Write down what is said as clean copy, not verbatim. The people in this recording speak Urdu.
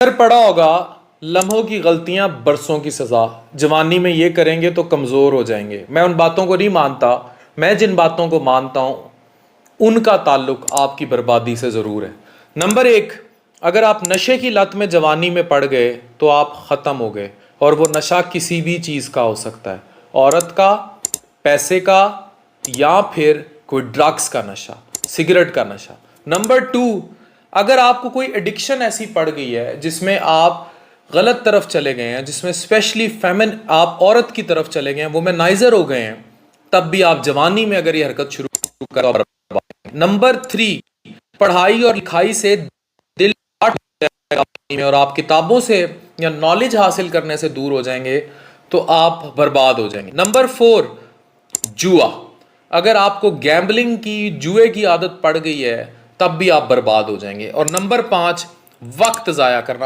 پھر پڑا ہوگا لمحوں کی غلطیاں برسوں کی سزا، جوانی میں یہ کریں گے تو کمزور ہو جائیں گے۔ میں ان باتوں کو نہیں مانتا، میں جن باتوں کو مانتا ہوں ان کا تعلق آپ کی بربادی سے ضرور ہے۔ نمبر ایک، اگر آپ نشے کی لت میں جوانی میں پڑ گئے تو آپ ختم ہو گئے، اور وہ نشہ کسی بھی چیز کا ہو سکتا ہے، عورت کا، پیسے کا، یا پھر کوئی ڈرگس کا نشہ، سگریٹ کا نشہ۔ نمبر ٹو، اگر آپ کو کوئی ایڈکشن ایسی پڑ گئی ہے جس میں آپ غلط طرف چلے گئے ہیں، جس میں اسپیشلی آپ عورت کی طرف چلے گئے ہیں، وومنائزر ہو گئے ہیں، تب بھی آپ جوانی میں اگر یہ حرکت شروع کرو۔ نمبر تھری، پڑھائی اور لکھائی سے دل اور آپ کتابوں سے یا نالج حاصل کرنے سے دور ہو جائیں گے تو آپ برباد ہو جائیں گے۔ نمبر فور، جوا، اگر آپ کو گیمبلنگ کی، جوئے کی عادت پڑ گئی ہے تب بھی آپ برباد ہو جائیں گے۔ اور نمبر پانچ، وقت ضائع کرنا۔